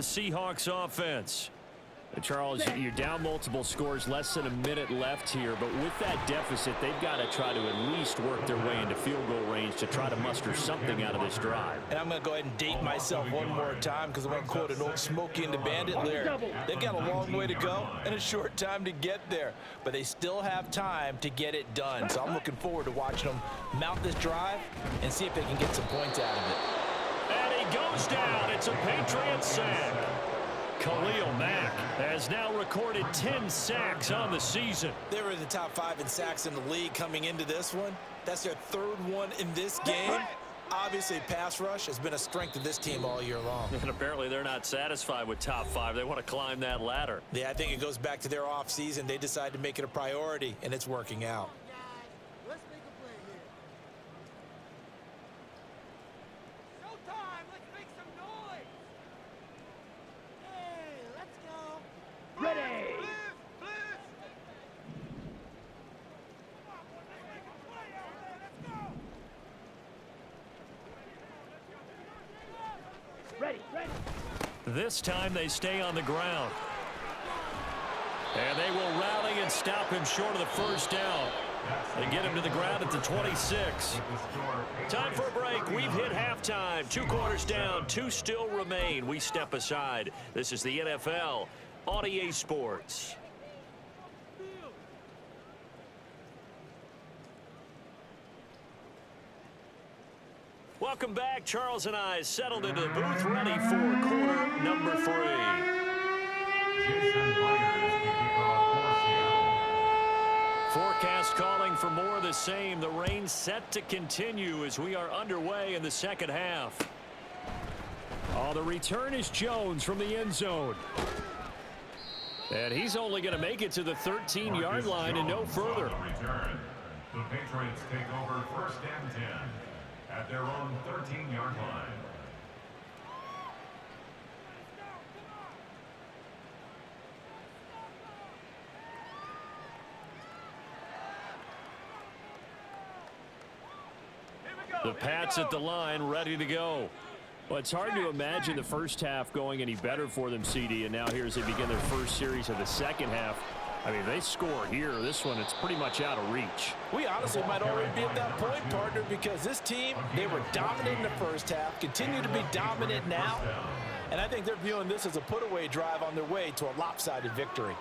The Seahawks offense. Charles, you're down multiple scores, less than a minute left here, but with that deficit, they've got to try to at least work their way into field goal range to try to muster something out of this drive. And I'm going to go ahead and date myself one more time because I'm going to quote an old Smokey and the Bandit lyric. They've got a long way to go and a short time to get there, but they still have time to get it done. So I'm looking forward to watching them mount this drive and see if they can get some points out of it. And he goes down. It's a Patriot sack. Khalil Mack has now recorded 10 sacks on the season. They were in the top 5 in sacks in the league coming into this one. That's their 3rd one in this game. Obviously, pass rush has been a strength of this team all year long. And apparently they're not satisfied with top 5. They want to climb that ladder. Yeah, I think it goes back to their offseason. They decided to make it a priority, and it's working out. This time they stay on the ground. And they will rally and stop him short of the first down. They get him to the ground at the 26. Time for a break. We've hit halftime. 2 quarters down, 2 still remain. We step aside. This is the NFL on EA Sports. Welcome back. Charles and I settled into the booth, ready for quarter number 3. Forecast calling for more of the same. The rain set to continue as we are underway in the second half. Oh, the return is Jones from the end zone. And he's only going to make it to the 13-yard line and no further. The Patriots take over 1st and 10. At their own 13-yard line. The Pats at the line, ready to go. Well, it's hard to imagine the first half going any better for them, CD, and now here as they begin their first series of the second half. I mean, they score here. This one, it's pretty much out of reach. We honestly might already be at that point, partner, because this team, they were dominant in the first half, continue to be dominant now, and I think they're viewing this as a put-away drive on their way to a lopsided victory.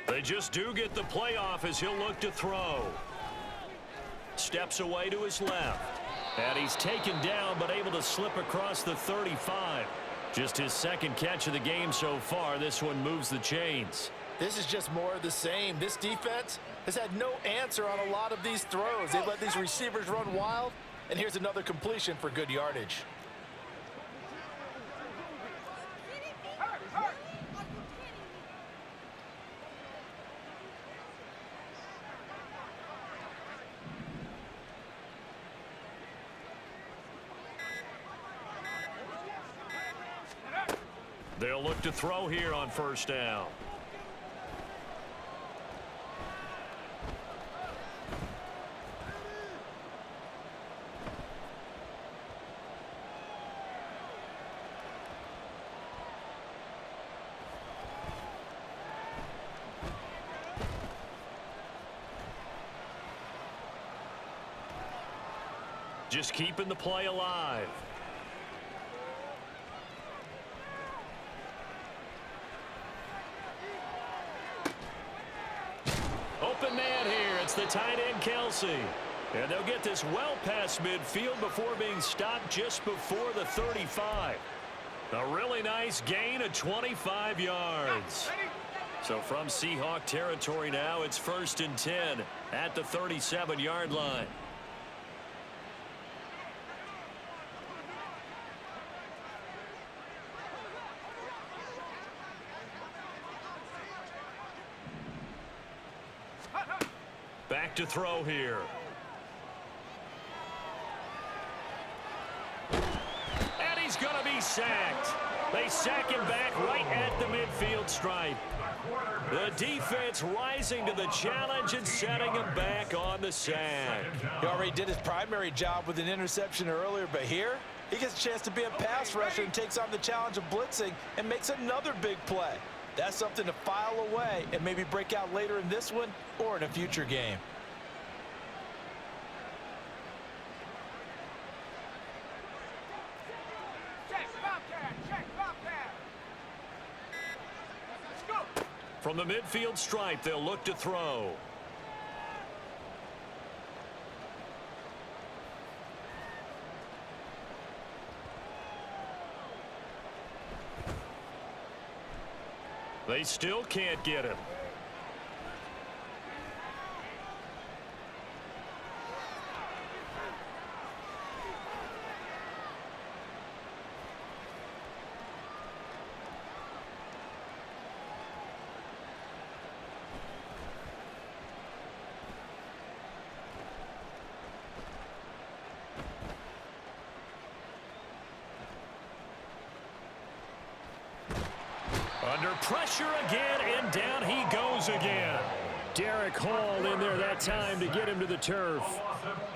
They just do get the playoff as he'll look to throw. Steps away to his left. And he's taken down but able to slip across the 35. Just his 2nd catch of the game so far. This one moves the chains. This is just more of the same. This defense has had no answer on a lot of these throws. They let these receivers run wild. And here's another completion for good yardage. They'll look to throw here on 1st down. Just keeping the play alive. Open man here. It's the tight end, Kelsey. And they'll get this well past midfield before being stopped just before the 35. A really nice gain of 25 yards. So from Seahawk territory now, it's 1st and 10 at the 37-yard line. back to throw here. And he's going to be sacked. They sack him back right at the midfield stripe. The defense rising to the challenge and setting him back on the sack. He already did his primary job with an interception earlier, but here he gets a chance to be a pass rusher and takes on the challenge of blitzing and makes another big play. That's something to file away and maybe break out later in this one or in a future game. From the midfield stripe, they'll look to throw. They still can't get him. Under pressure again, and down he goes again. Derek Hall in there that time to get him to the turf.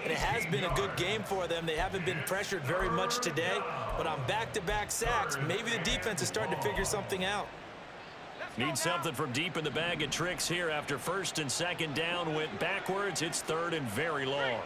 And it has been a good game for them. They haven't been pressured very much today, but on back-to-back sacks, maybe the defense is starting to figure something out. Need something from deep in the bag of tricks here after first and second down went backwards. It's third and very long.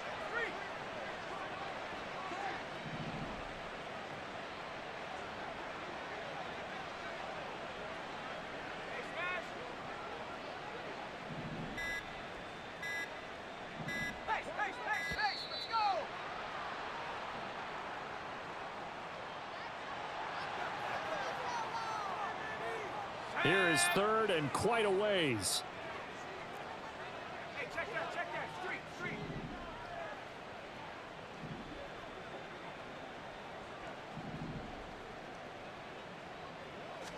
Here is third and quite a ways. Hey, check that. Street.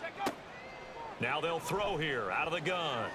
Check up. Now they'll throw here out of the gun.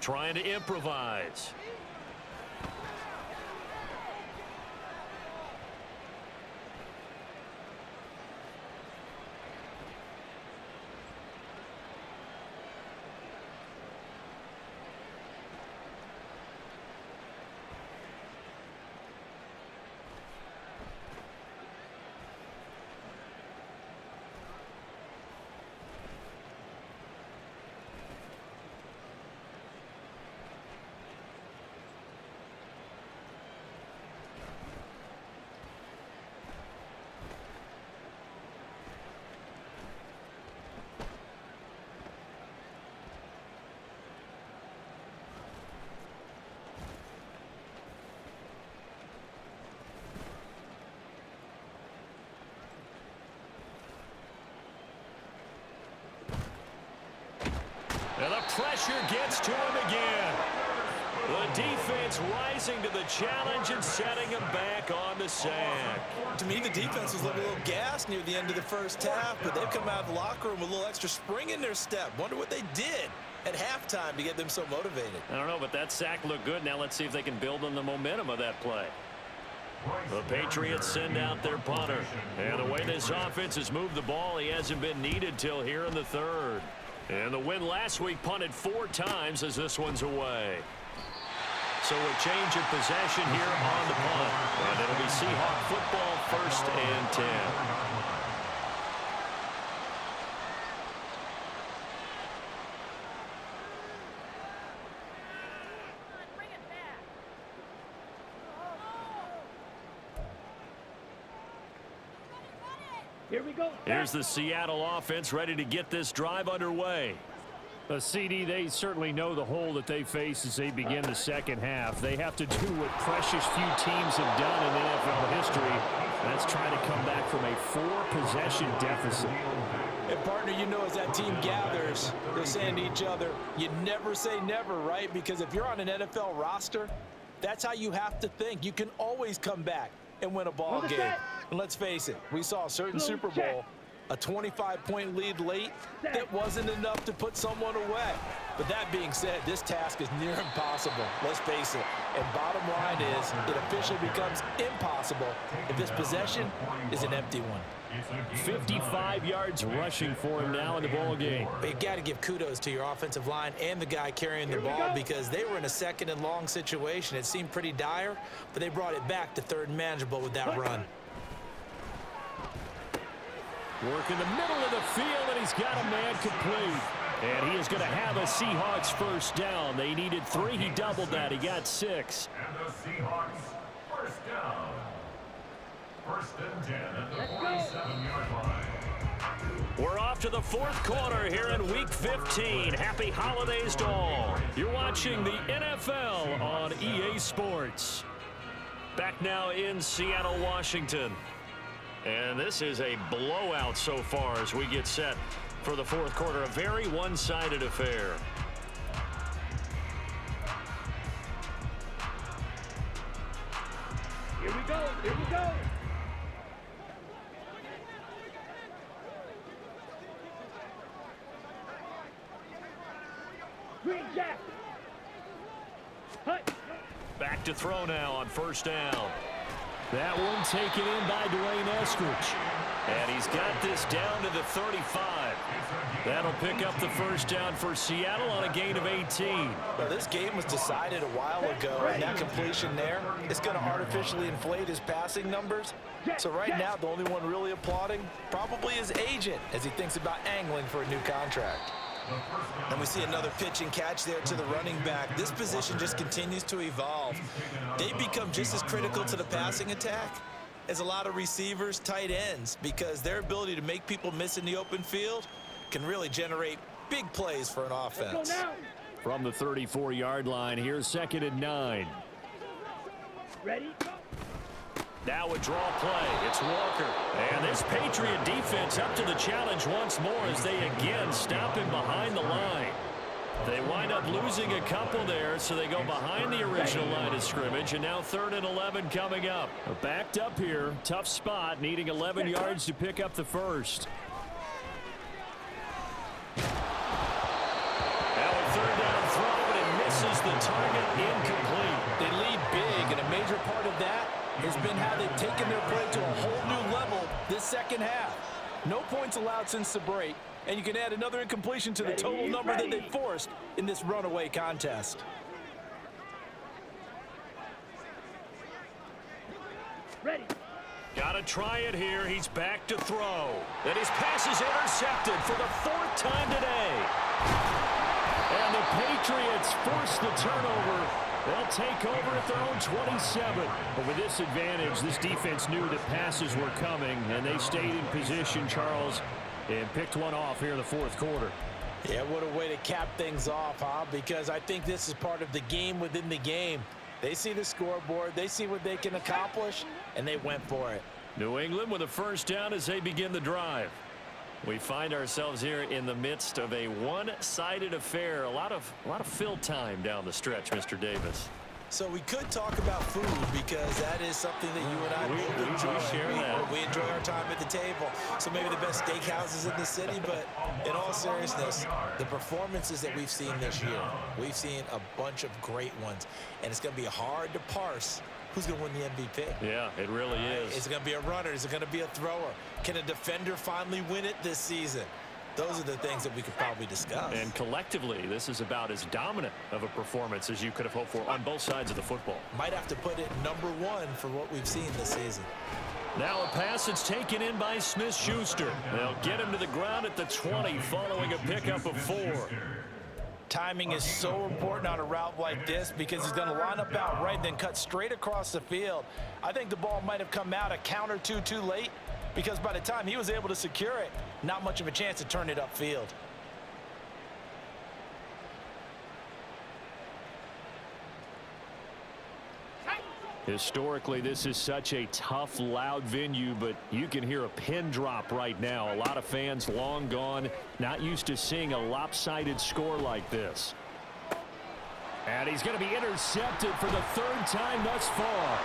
Trying to improvise. And the pressure gets to him again. The defense rising to the challenge and setting him back on the sack. To me, the defense was looking a little gassed near the end of the first half, but they've come out of the locker room with a little extra spring in their step. Wonder what they did at halftime to get them so motivated. I don't know, but that sack looked good. Now let's see if they can build on the momentum of that play. The Patriots send out their punter. And the way this offense has moved the ball, he hasn't been needed till here in the third. And the win last week punted 4 times as this one's away. So a change of possession here on the punt. And it'll be Seahawk football, 1st and 10. Here we go. Here's the Seattle offense ready to get this drive underway. A CD, they certainly know the hole that they face as they begin the second half. They have to do what precious few teams have done in NFL history. That's try to come back from a 4-possession deficit. And partner, you know, as that team gathers, they're saying to each other, you never say never, right? Because if you're on an NFL roster, that's how you have to think. You can always come back and win a ball game. And let's face it, we saw a certain Super Bowl, a 25-point lead late that wasn't enough to put someone away. But that being said, this task is near impossible. Let's face it. And bottom line is, it officially becomes impossible if this possession is an empty one. 55 yards rushing for him now in the ball game. But you got to give kudos to your offensive line and the guy carrying the ball because they were in a second and long situation. It seemed pretty dire, but they brought it back to third and manageable with that run. Work in the middle of the field, and he's got a man complete. And he is going to have a Seahawks first down. They needed 3. He doubled that. He got 6. And the Seahawks first down. First and 10 at the 47-yard line. We're off to the fourth quarter here in Week 15. Happy holidays to all. You're watching the NFL on EA Sports. Back now in Seattle, Washington. And this is a blowout so far as we get set for the fourth quarter. A very one-sided affair. Here we go. Here we go. Green Jack. Hut. Back to throw now on first down. That one taken in by Dwayne Eskridge. And he's got this down to the 35. That'll pick up the first down for Seattle on a gain of 18. Well, this game was decided a while ago, and that completion there is going to artificially inflate his passing numbers. So right now, the only one really applauding probably his agent as he thinks about angling for a new contract. And we see another pitch and catch there to the running back. This position just continues to evolve. They become just as critical to the passing attack as a lot of receivers, tight ends, because their ability to make people miss in the open field can really generate big plays for an offense. From the 34-yard line, here's 2nd and 9. Ready? Now a draw play. It's Walker. And this Patriot defense up to the challenge once more as they again stop him behind the line. They wind up losing a couple there, so they go behind the original line of scrimmage, and now 3rd and 11 coming up. Backed up here. Tough spot, needing 11 yards to pick up the first. Now a 3rd down throw, but it misses the target, incomplete. They lead big, and a major part of that has been how they've taken their play to a whole new level this second half. No points allowed since the break, and you can add another incompletion to the total number that they forced in this runaway contest. Ready. Got to try it here. He's back to throw. And his pass is intercepted for the 4th time today. And the Patriots force the turnover. They'll take over at their own 27. But with this advantage, this defense knew that passes were coming, and they stayed in position, Charles, and picked one off here in the fourth quarter. Yeah, what a way to cap things off, huh? Because I think this is part of the game within the game. They see the scoreboard, they see what they can accomplish, and they went for it. New England with a first down as they begin the drive. We find ourselves here in the midst of a one-sided affair. A lot of fill time down the stretch, Mr. Davis. So we could talk about food because that is something that you and I both enjoy. We share that. We enjoy our time at the table. So maybe the best steakhouses in the city, but in all seriousness, the performances that we've seen this year, we've seen a bunch of great ones, and it's going to be hard to parse who's going to win the MVP. Yeah, it really is. Is it going to be a runner? Is it going to be a thrower? Can a defender finally win it this season? Those are the things that we could probably discuss. And collectively, this is about as dominant of a performance as you could have hoped for on both sides of the football. Might have to put it number one for what we've seen this season. Now a pass that's taken in by Smith-Schuster. They'll get him to the ground at the 20 following a pickup of 4. Timing is so important on a route like this because he's going to line up out right, then cut straight across the field. I think the ball might have come out a count or two too late, because by the time he was able to secure it, not much of a chance to turn it upfield. Historically, this is such a tough, loud venue, but you can hear a pin drop right now. A lot of fans long gone, not used to seeing a lopsided score like this. And he's going to be intercepted for the third time thus far.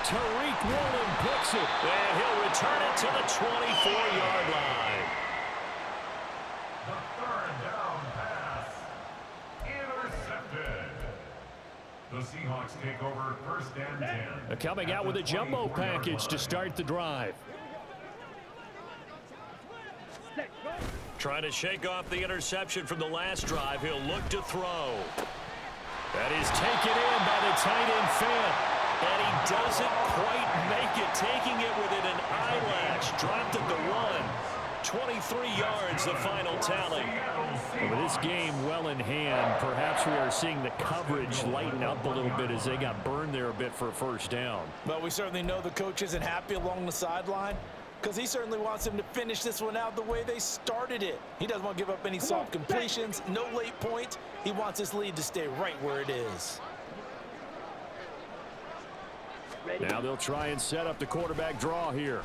Tariq Woolen picks it, and he'll return it to the 24-yard line. The third down pass. Intercepted. The Seahawks take over first and 10. Coming out with a jumbo package to start the drive. Trying to shake off the interception from the last drive. He'll look to throw. That is taken in by the tight end Fant. And he doesn't quite make it, taking it within an eyelash. Dropped at the 1. 23 yards, the final tally. With this game well in hand, perhaps we are seeing the coverage lighten up a little bit as they got burned there a bit for a first down. But we certainly know the coach isn't happy along the sideline, because he certainly wants them to finish this one out the way they started it. He doesn't want to give up any soft completions, no late points. He wants this lead to stay right where it is. Now they'll try and set up the quarterback draw here.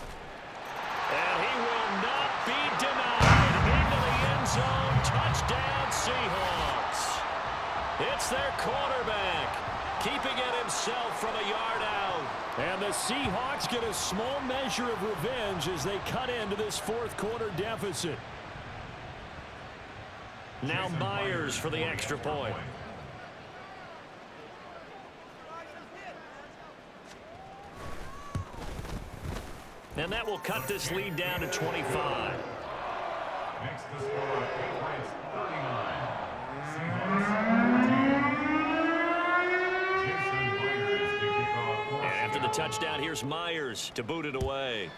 And he will not be denied. Into the end zone. Touchdown, Seahawks. It's their quarterback, keeping it himself from a yard out. And the Seahawks get a small measure of revenge as they cut into this fourth quarter deficit. Now Myers for the extra point. And that will cut this lead down to 25. Makes the score Patriots 39. Seahawks 14. Jason Myers to kick off. And after the touchdown, here's Myers to boot it away.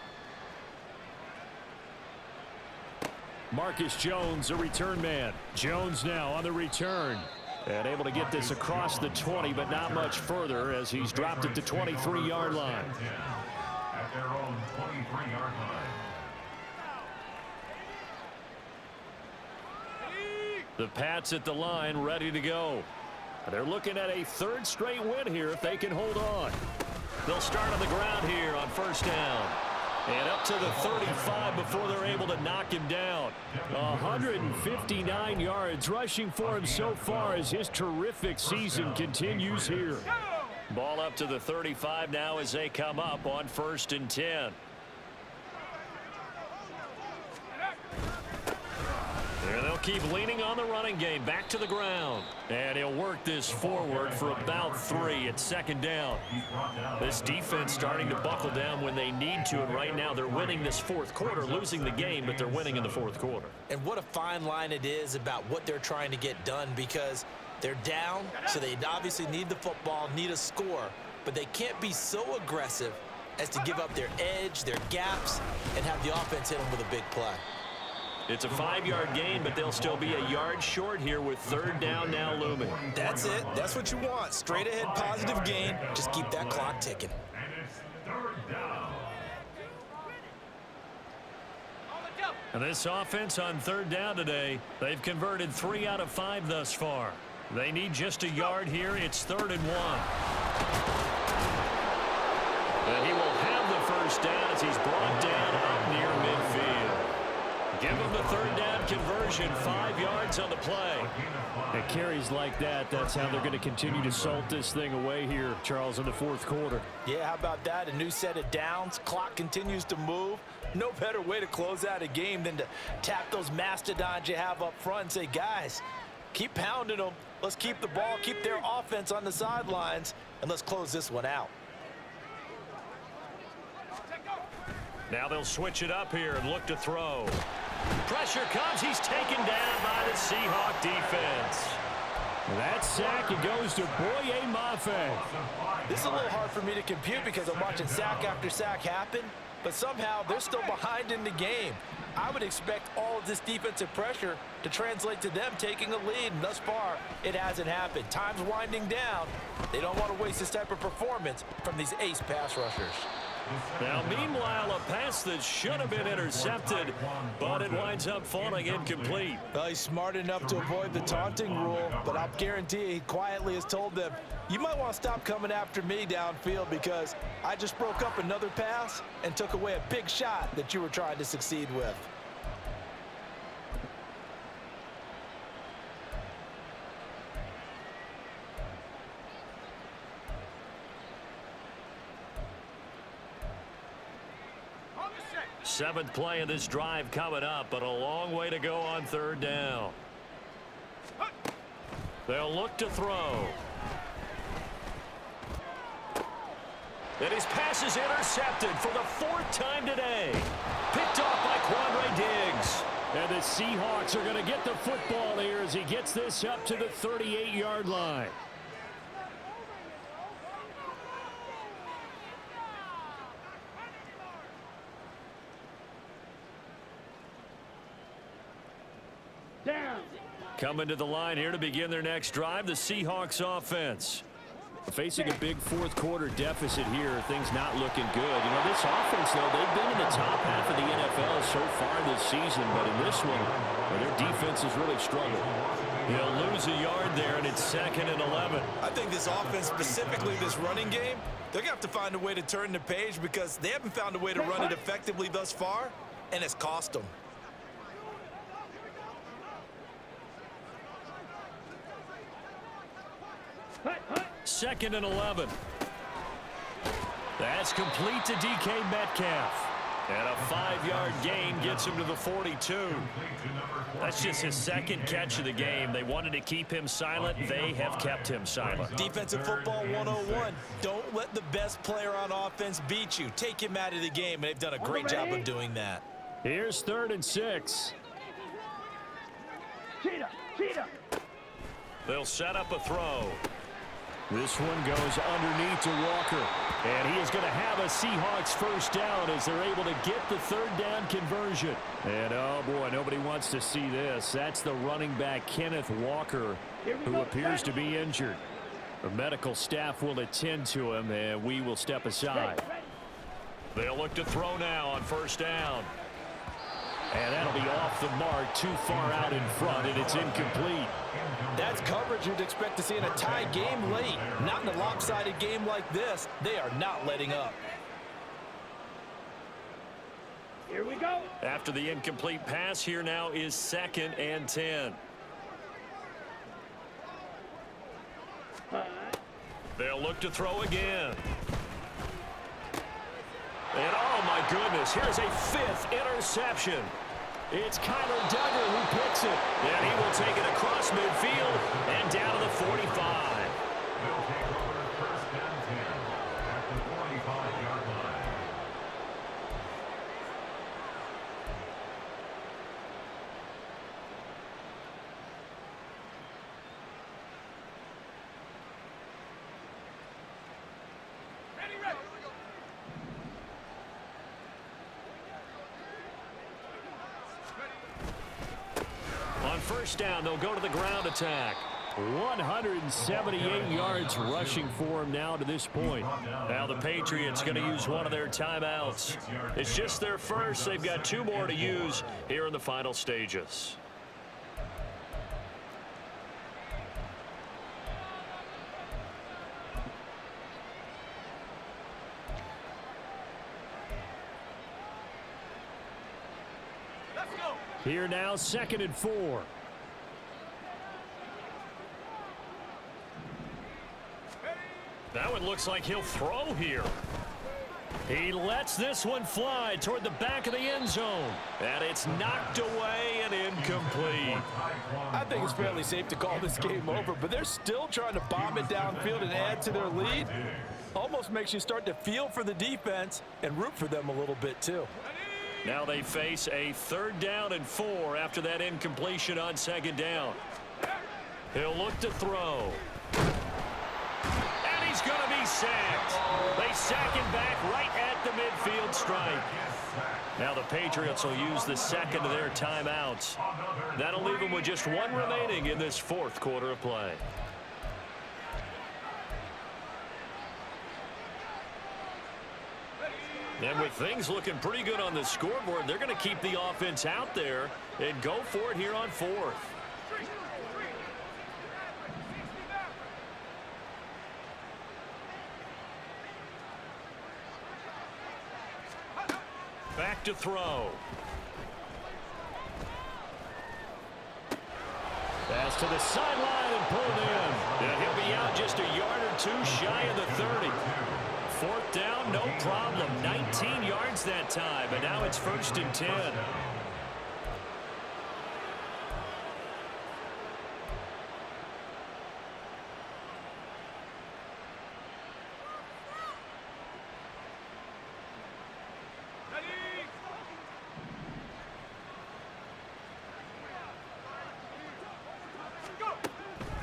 Marcus Jones, a return man. Jones now on the return. And able to get this across the 20, but not much further as he's dropped it to 23-yard line. At their own 23-yard line. The Pats at the line ready to go. They're looking at a third straight win here if they can hold on. They'll start on the ground here on first down. And up to the 35 before they're able to knock him down. 159 yards rushing for him so far as his terrific season continues here. Ball up to the 35 now as they come up on first and 10. And they'll keep leaning on the running game. Back to the ground. And he'll work this forward for about 3 at second down. This defense starting to buckle down when they need to. And right now they're winning this fourth quarter, losing the game, but they're winning in the fourth quarter. And what a fine line it is about what they're trying to get done, because they're down, so they obviously need the football, need a score. But they can't be so aggressive as to give up their edge, their gaps, and have the offense hit them with a big play. It's a 5-yard gain, but they'll still be a yard short here with third down now looming. That's it. That's what you want. Straight ahead positive gain. Just keep that clock ticking. And it's third down. And this offense on third down today, they've converted 3 out of 5 thus far. They need just a yard here. It's 3rd and 1. And he will have the first down as he's brought down up near midfield. Give him the third down conversion, 5 yards on the play. It carries like that. That's how they're going to continue to salt this thing away here, Charles, in the fourth quarter. Yeah, how about that? A new set of downs. Clock continues to move. No better way to close out a game than to tap those mastodons you have up front and say, guys, keep pounding them. Let's keep the ball, keep their offense on the sidelines, and let's close this one out. Now they'll switch it up here and look to throw. Pressure comes. He's taken down by the Seahawk defense. That sack, it goes to Boye Mafe. This is a little hard for me to compute because I'm watching sack after sack happen, but somehow they're still behind in the game. I would expect all of this defensive pressure to translate to them taking a lead, and thus far, it hasn't happened. Time's winding down. They don't want to waste this type of performance from these ace pass rushers. Now, meanwhile, a pass that should have been intercepted, but it winds up falling incomplete. Well, he's smart enough to avoid the taunting rule, but I'll guarantee he quietly has told them, you might want to stop coming after me downfield because I just broke up another pass and took away a big shot that you were trying to succeed with. Seventh play of this drive coming up, but a long way to go on third down. They'll look to throw. And his pass is intercepted for the fourth time today. Picked off by Quandre Diggs. And the Seahawks are going to get the football here as he gets this up to the 38-yard line. Down. Coming to the line here to begin their next drive, the Seahawks offense. Facing a big fourth quarter deficit here, things not looking good. You know, this offense, though, they've been in the top half of the NFL so far this season, but in this one, well, their defense has really struggled. He'll lose a yard there, and it's 2nd and 11. I think this offense, specifically this running game, they're going to have to find a way to turn the page because they haven't found a way to run it effectively thus far, and it's cost them. Hut, hut. 2nd and 11. That's complete to DK Metcalf. And a 5-yard gain gets him to the 42. That's just his second catch of the game. They wanted to keep him silent. They have kept him silent. Defensive football 101. Don't let the best player on offense beat you. Take him out of the game, and they've done a great job of doing that. Here's 3rd and 6. Cheetah, cheetah. They'll set up a throw. This one goes underneath to Walker. And he is going to have a Seahawks first down as they're able to get the 3rd down conversion. And, oh, boy, nobody wants to see this. That's the running back, Kenneth Walker, who appears to be injured. The medical staff will attend to him, and we will step aside. They'll look to throw now on first down. And that'll be off the mark, too far out in front, and it's incomplete. That's coverage you'd expect to see in a tie game late. Not in a lopsided game like this. They are not letting up. Here we go. After the incomplete pass, here now is 2nd and 10. They'll look to throw again. And oh my goodness, here's a 5th interception. It's Kyler Duggar who picks it. And he will take it across midfield and down to the 45. They'll take over 1st and 10 at the 45-yard line. On first down, they'll go to the ground attack. 178 yards rushing for him now to this point. Now the Patriots going to use one of their timeouts. It's just their first. They've got 2 more to use here in the final stages. Here now, 2nd and 4. That one looks like he'll throw here. He lets this one fly toward the back of the end zone. And it's knocked away and incomplete. I think it's fairly safe to call this game over, but they're still trying to bomb it downfield and add to their lead. Almost makes you start to feel for the defense and root for them a little bit too. Now they face a 3rd down and 4 after that incompletion on 2nd down. He'll look to throw. And he's going to be sacked. They sack him back right at the midfield stripe. Now the Patriots will use the 2nd of their timeouts. That'll leave them with just 1 remaining in this 4th quarter of play. And with things looking pretty good on the scoreboard, they're going to keep the offense out there and go for it here on fourth. Back to throw. Pass to the sideline and pulled in. And he'll be out just a yard or two shy of the 30. Fourth down, no problem. 19 yards that time, and now it's 1st and 10.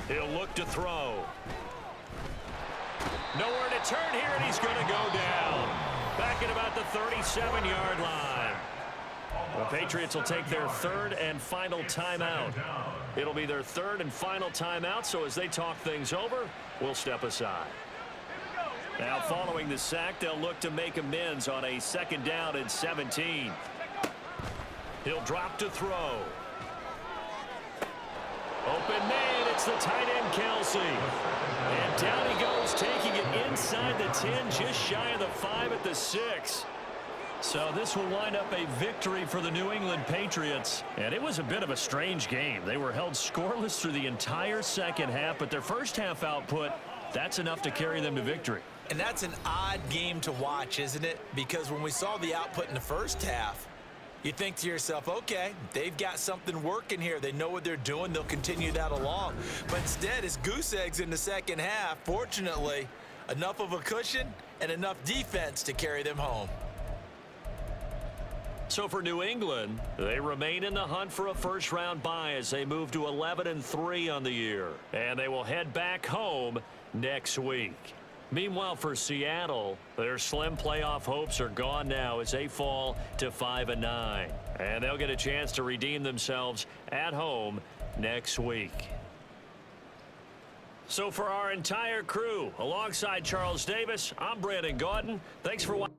He'll look to throw. Nowhere to turn here, and he's going to go down. Back at about the 37-yard line. The Patriots will take their 3rd and final timeout. It'll be their 3rd and final timeout, so as they talk things over, we'll step aside. Now, following the sack, they'll look to make amends on a 2nd down and 17. He'll drop to throw. Open man, it's the tight end, Kelsey. And down he goes, taking it inside the 10, just shy of the 5 at the 6. So this will wind up a victory for the New England Patriots. And it was a bit of a strange game. They were held scoreless through the entire second half, but their first half output, that's enough to carry them to victory. And that's an odd game to watch, isn't it? Because when we saw the output in the first half, you think to yourself, okay, they've got something working here. They know what they're doing. They'll continue that along. But instead, it's goose eggs in the second half. Fortunately, enough of a cushion and enough defense to carry them home. So for New England, they remain in the hunt for a first-round bye as they move to 11-3 on the year. And they will head back home next week. Meanwhile, for Seattle, their slim playoff hopes are gone now as they fall to 5-9. And they'll get a chance to redeem themselves at home next week. So for our entire crew, alongside Charles Davis, I'm Brandon Gaudin. Thanks for watching.